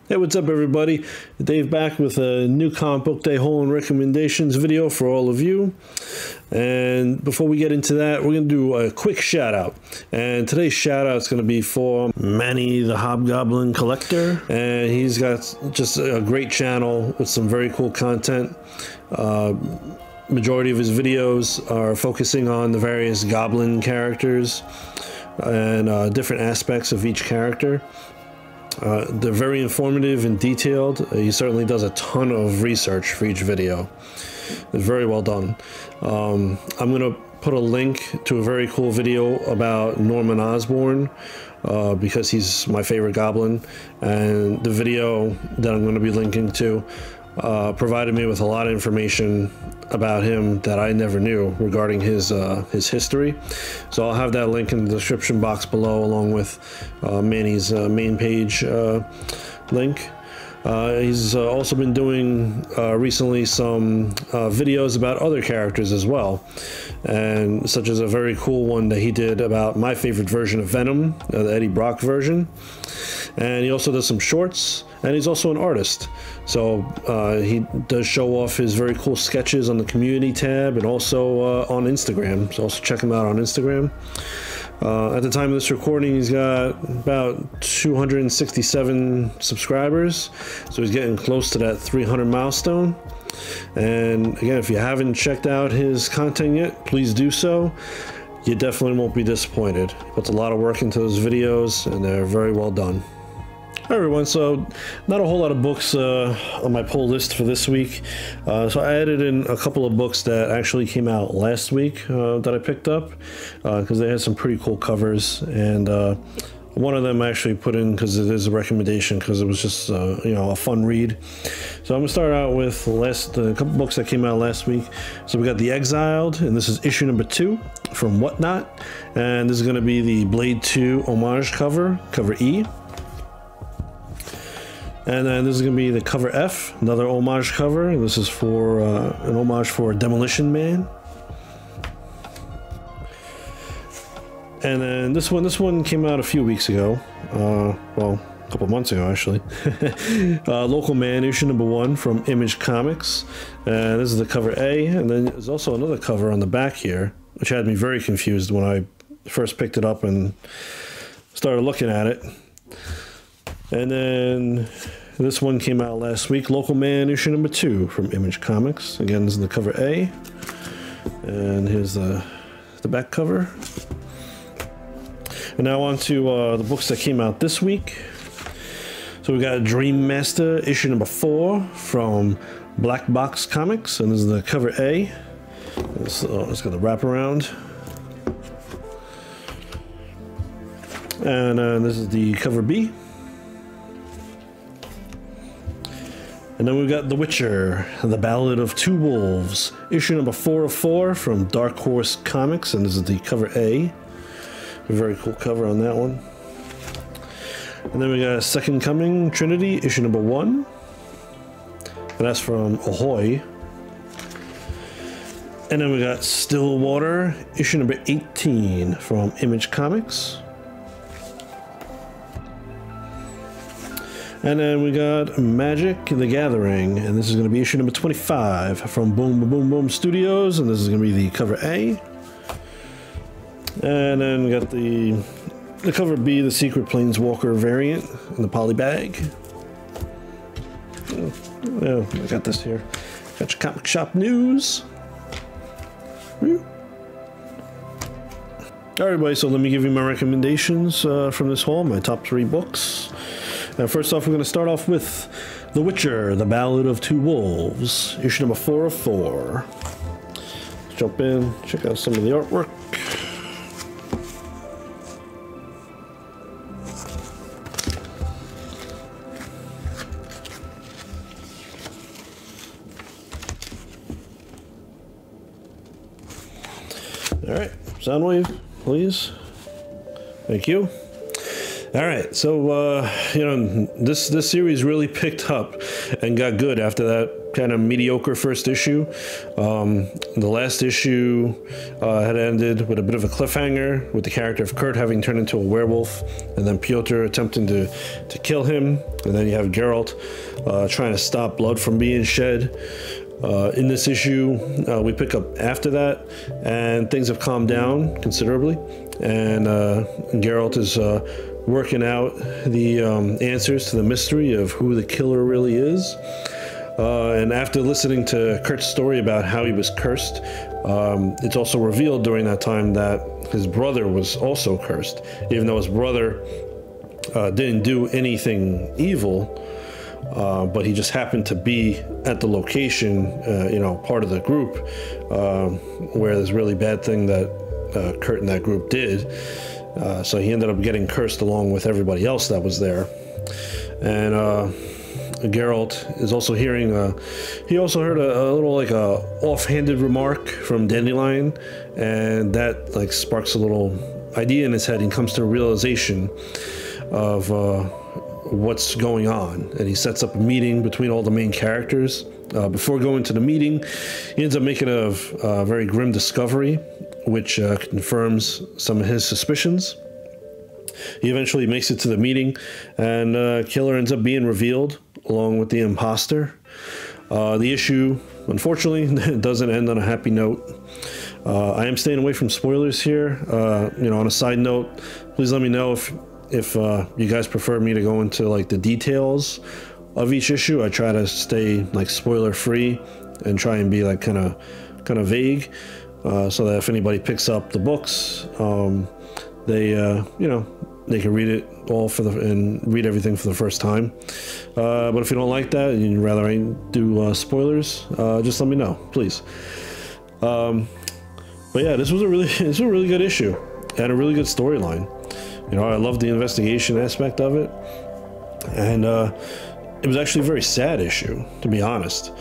Hey, what's up everybody? Dave back with a new comic book day haul and recommendations video for all of you. And before we get into that, we're going to do a quick shout out. And today's shout out is going to be for Manny the Hobgoblin collector. And he's got just a great channel with some very cool content. Majority of his videos are focusing on the various Goblin characters and different aspects of each character. They're very informative and detailed. He certainly does a ton of research for each video. It's very well done. I'm going to put a link to a very cool video about Norman Osborn because he's my favorite Goblin, and the video that I'm going to be linking to provided me with a lot of information about him that I never knew regarding his history. So I'll have that link in the description box below, along with Manny's main page link. He's also been doing recently some videos about other characters as well, and such as a very cool one that he did about my favorite version of Venom, the Eddie Brock version. And he also does some shorts, and he's also an artist. So he does show off his very cool sketches on the community tab and also on Instagram. So also check him out on Instagram. At the time of this recording, he's got about 267 subscribers. So he's getting close to that 300 milestone. And again, if you haven't checked out his content yet, please do so. You definitely won't be disappointed. He puts a lot of work into those videos, and they're very well done. Hi everyone, so not a whole lot of books on my pull list for this week. So I added in a couple of books that actually came out last week that I picked up because they had some pretty cool covers, and one of them I actually put in because it is a recommendation, because it was just you know, a fun read. So I'm gonna start out with a couple books that came out last week. So we got The Exiled, and this is issue number 2 from Whatnot, and this is gonna be the Blade 2 homage cover, cover E. And then this is going to be the cover F, another homage cover. This is for an homage for Demolition Man. And then this one came out a few weeks ago. Well, a couple months ago actually. Local Man, issue number 1 from Image Comics. And this is the cover A. And then there's also another cover on the back here, which had me very confused when I first picked it up and started looking at it. And then this one came out last week, Local Man, issue number 2 from Image Comics. Again, this is the cover A. And here's the back cover. And now on to the books that came out this week. So we got Dream Master, issue number 4 from Black Box Comics. And this is the cover A. It's got the wraparound. And this is the cover B. And then we've got The Witcher, The Ballad of Two Wolves, issue number 4 of 4 from Dark Horse Comics, and this is the cover A. A very cool cover on that one. And then we got Second Coming, Trinity, issue number 1. And that's from Ahoy. And then we got StillWater, issue number 18 from Image Comics. And then we got Magic the Gathering, and this is going to be issue number 25 from Boom Boom Boom Studios, and this is going to be the cover A. And then we got the cover B, the Secret Planeswalker variant in the poly bag. Oh, I got this here. Got your comic shop news. Alright, everybody, so let me give you my recommendations from this haul, my top 3 books. Now, first off, we're going to start off with The Witcher, The Ballad of Two Wolves, issue number 4 of 4. Let's jump in, check out some of the artwork. All right, sound wave, please. Thank you. All right, so you know, this series really picked up and got good after that kind of mediocre first issue. The last issue had ended with a bit of a cliffhanger, with the character of Kurt having turned into a werewolf, and then Piotr attempting to kill him, and then you have Geralt trying to stop blood from being shed. In this issue, we pick up after that, and things have calmed down considerably, and Geralt is working out the answers to the mystery of who the killer really is. And after listening to Kurt's story about how he was cursed, it's also revealed during that time that his brother was also cursed, even though his brother didn't do anything evil. But he just happened to be at the location, you know, part of the group, where this really bad thing that Kurt and that group did. So he ended up getting cursed along with everybody else that was there. And Geralt is also hearing, he also heard a little like a offhanded remark from Dandelion, and that like sparks a little idea in his head, and comes to a realization of what's going on, and he sets up a meeting between all the main characters. Before going to the meeting, he ends up making a very grim discovery, which confirms some of his suspicions. He eventually makes it to the meeting, and killer ends up being revealed along with the imposter. The issue, unfortunately, doesn't end on a happy note. I am staying away from spoilers here. You know, on a side note, please let me know if you guys prefer me to go into like the details of each issue. I try to stay like spoiler free and try and be like kind of vague, so that if anybody picks up the books, they you know, they can read it all and read everything for the first time. But if you don't like that and you'd rather I do spoilers, just let me know, please. But yeah, this was a really good issue and a really good storyline. You know, I love the investigation aspect of it, and it was actually a very sad issue, to be honest.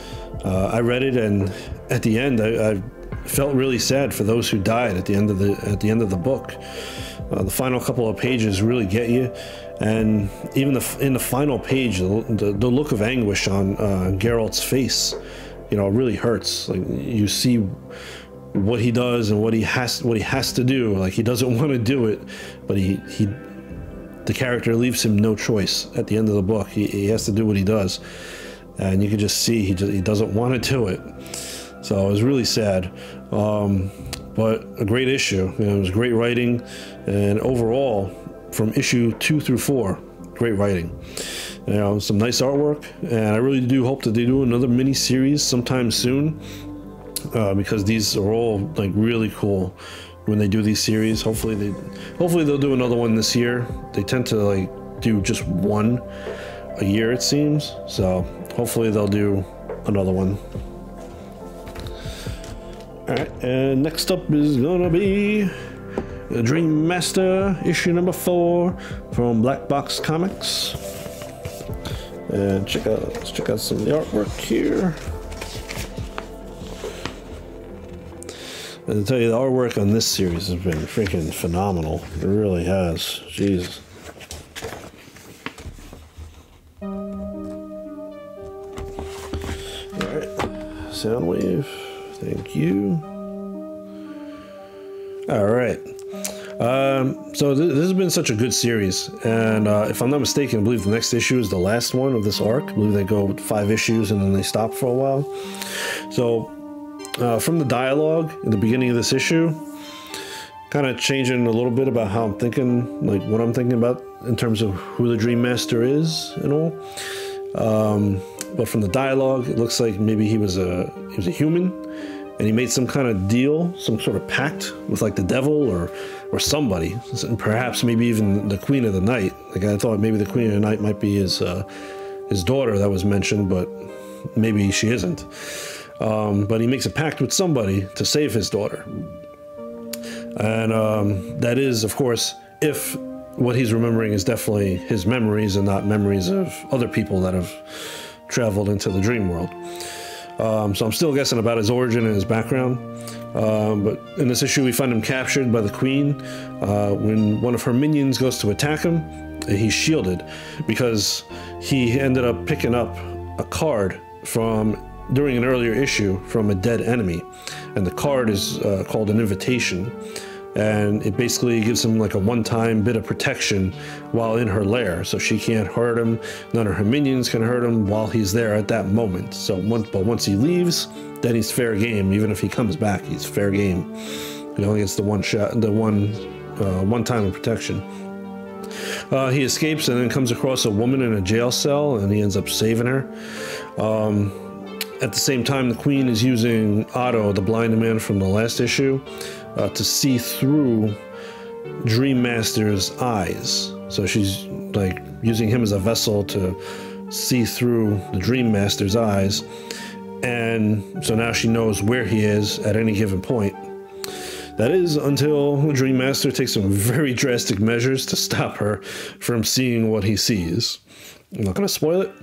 I read it, and at the end, I felt really sad for those who died at the end of the book. The final couple of pages really get you, and even in the final page, the look of anguish on Geralt's face, you know, really hurts. Like, you see what he does and what he has to do. Like, he doesn't want to do it, but the character leaves him no choice at the end of the book. He has to do what he does, and you can just see he doesn't want to do it. So it was really sad, but a great issue. You know, it was great writing, and overall, from issue 2 through 4, great writing. You know, some nice artwork, and I really do hope that they do another mini series sometime soon. Because these are all like really cool when they do these series. Hopefully they'll do another one this year. They tend to like do just one a year, it seems. So hopefully they'll do another one. All right, and next up is gonna be Dream Master issue number 4 from Black Box Comics. And let's check out some of the artwork here. And to tell you, the artwork on this series has been freaking phenomenal. It really has. Jeez. Alright. Soundwave. Thank you. Alright. So this has been such a good series. And if I'm not mistaken, I believe the next issue is the last one of this arc. I believe they go with 5 issues and then they stop for a while. So from the dialogue in the beginning of this issue, kind of changing a little bit about how I'm thinking, like what I'm thinking about in terms of who the Dream Master is and all. But from the dialogue, it looks like maybe he was a human, and he made some kind of deal, some sort of pact with like the devil or somebody, and perhaps maybe even the Queen of the Night. Like, I thought maybe the Queen of the Night might be his daughter that was mentioned, but maybe she isn't. But he makes a pact with somebody to save his daughter. And that is, of course, if what he's remembering is definitely his memories and not memories of other people that have traveled into the dream world. So I'm still guessing about his origin and his background. But in this issue, we find him captured by the Queen. When one of her minions goes to attack him, he's shielded because he ended up picking up a card from during an earlier issue from a dead enemy, and the card is called an invitation, and it basically gives him like a one-time bit of protection while in her lair, so she can't hurt him, none of her minions can hurt him while he's there at that moment. So but once he leaves, then he's fair game. Even if he comes back, he's fair game. He only gets the one shot, the one time of protection. He escapes and then comes across a woman in a jail cell, and he ends up saving her. At the same time, the Queen is using Otto, the blind man from the last issue, to see through Dream Master's eyes. So she's like using him as a vessel to see through the Dream Master's eyes. And so now she knows where he is at any given point. That is until the Dream Master takes some very drastic measures to stop her from seeing what he sees. I'm not going to spoil it.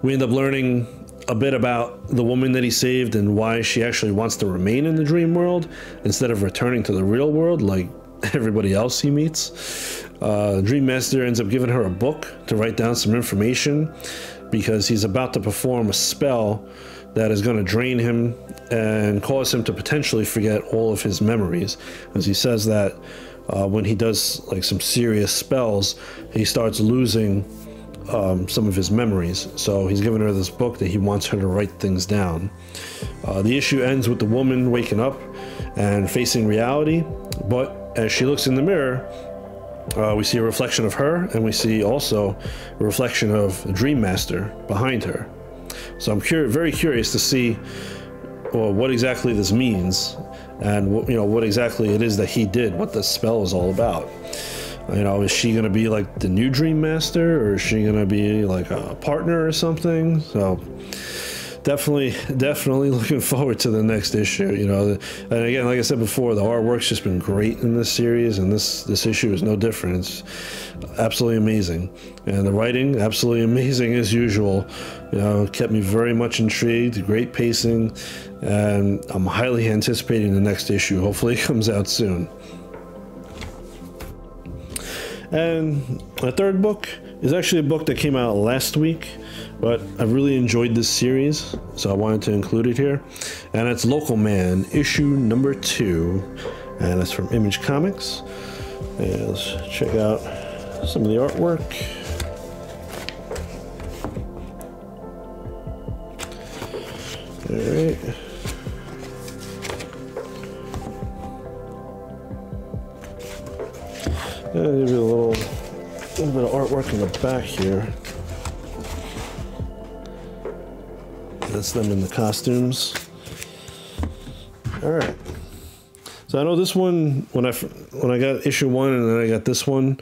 We end up learning a bit about the woman that he saved and why she actually wants to remain in the dream world instead of returning to the real world like everybody else he meets. Dream Master ends up giving her a book to write down some information because he's about to perform a spell that is going to drain him and cause him to potentially forget all of his memories. As he says that when he does like some serious spells, he starts losing some of his memories. So he's given her this book that he wants her to write things down. The issue ends with the woman waking up and facing reality, but as she looks in the mirror, we see a reflection of her, and we see also a reflection of the Dream Master behind her. So I'm very curious to see what exactly this means, and what exactly it is that he did, what the spell is all about. Is she going to be like the new Dream Master, or is she going to be like a partner or something? So definitely looking forward to the next issue. And again, like I said before, the artwork's just been great in this series, and this issue is no different. It's absolutely amazing, and the writing absolutely amazing as usual. Kept me very much intrigued. Great pacing, and I'm highly anticipating the next issue. Hopefully it comes out soon. And the third book is actually a book that came out last week, but I really enjoyed this series, so I wanted to include it here. And it's Local Man, issue number 2, and it's from Image Comics. And let's check out some of the artwork. All right. I'll give you a little bit of artwork in the back here. That's them in the costumes. All right. So I know this one, when I got issue 1 and then I got this one,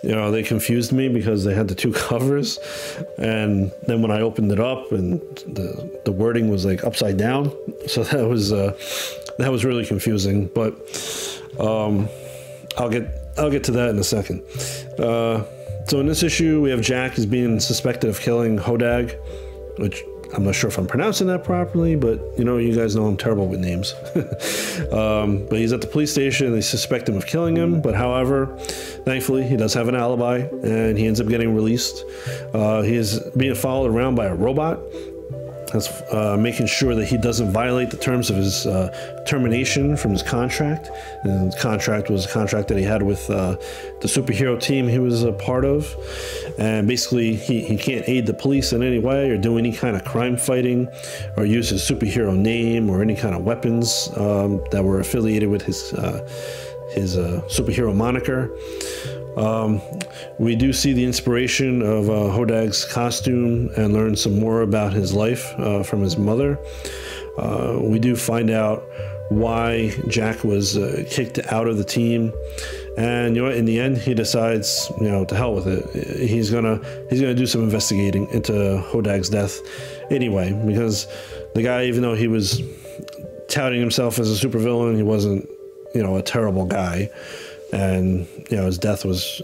they confused me because they had the 2 covers, and then when I opened it up and the wording was like upside down, so that was really confusing. But I'll get to that in a second. So in this issue, we have Jack is being suspected of killing Hodag, which I'm not sure if I'm pronouncing that properly, but you guys know I'm terrible with names. But he's at the police station. They suspect him of killing him, but however, thankfully, he does have an alibi, and he ends up getting released. He is being followed around by a robot that's making sure that he doesn't violate the terms of his termination from his contract. And the contract was a contract that he had with the superhero team he was a part of. And basically, he can't aid the police in any way or do any kind of crime fighting or use his superhero name or any kind of weapons that were affiliated with his superhero moniker. We do see the inspiration of Hodag's costume and learn some more about his life from his mother. We do find out why Jack was kicked out of the team, and in the end, he decides, to hell with it. He's gonna do some investigating into Hodag's death anyway, because the guy, even though he was touting himself as a supervillain, he wasn't, a terrible guy. And his death was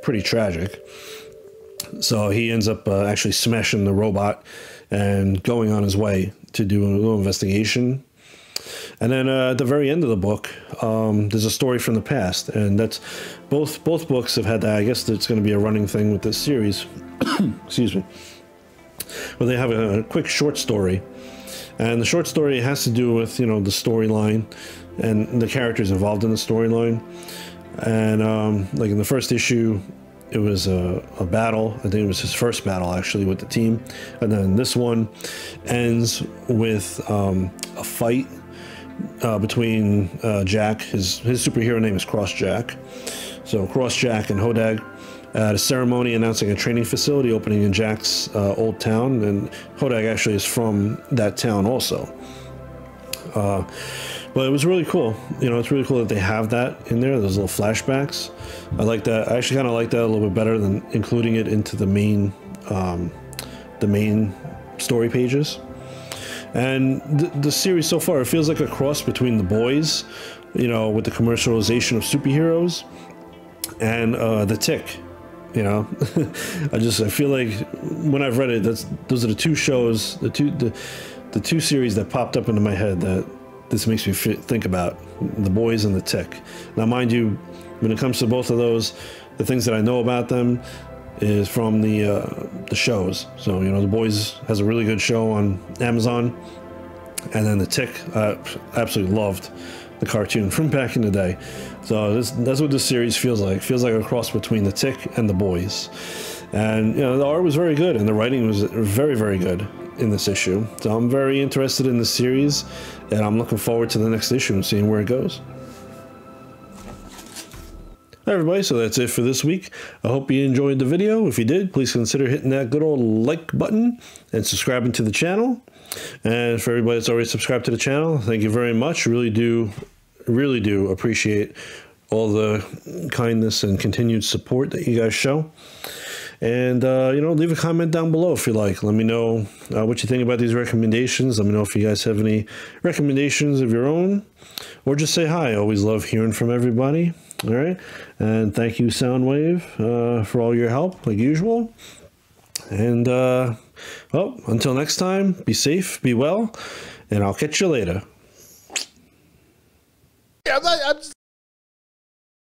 pretty tragic. So he ends up actually smashing the robot and going on his way to do a little investigation. And then at the very end of the book, there's a story from the past, and that's both books have had that. I guess it's going to be a running thing with this series. Excuse me. Well, they have a quick short story, and the short story has to do with, you know, the storyline and the characters involved in the storyline. And like in the first issue, it was a battle. I think it was his first battle actually with the team, and then this one ends with a fight between Jack. His superhero name is Cross Jack. So Cross Jack and Hodag at a ceremony announcing a training facility opening in Jack's old town, and Hodag actually is from that town also. But it was really cool. You know, it's really cool that they have that in there, those little flashbacks. I like that. I actually kind of like that a little bit better than including it into the main story pages. And the series so far, it feels like a cross between The Boys, you know, with the commercialization of superheroes, and The Tick. You know, I feel like when I've read it, those are the two shows, the two series that popped up into my head that this makes me think about: The Boys and The Tick. Now, mind you, when it comes to both of those, the things that I know about them is from the shows. So, you know, The Boys has a really good show on Amazon, and then The Tick, I absolutely loved the cartoon from back in the day. So that's what this series feels like. It feels like a cross between The Tick and The Boys. And, you know, the art was very good, and the writing was very, very good in this issue. So I'm very interested in this series, and I'm looking forward to the next issue and seeing where it goes. Hi everybody, so that's it for this week. I hope you enjoyed the video. If you did, please consider hitting that good old like button and subscribing to the channel. And for everybody that's already subscribed to the channel, thank you very much. Really do appreciate all the kindness and continued support that you guys show. And, you know, leave a comment down below if you like. Let me know what you think about these recommendations. Let me know if you guys have any recommendations of your own, or just say hi. I always love hearing from everybody. All right. And thank you, Soundwave, for all your help, like usual. And, well, until next time, be safe, be well, and I'll catch you later. Yeah, I'm just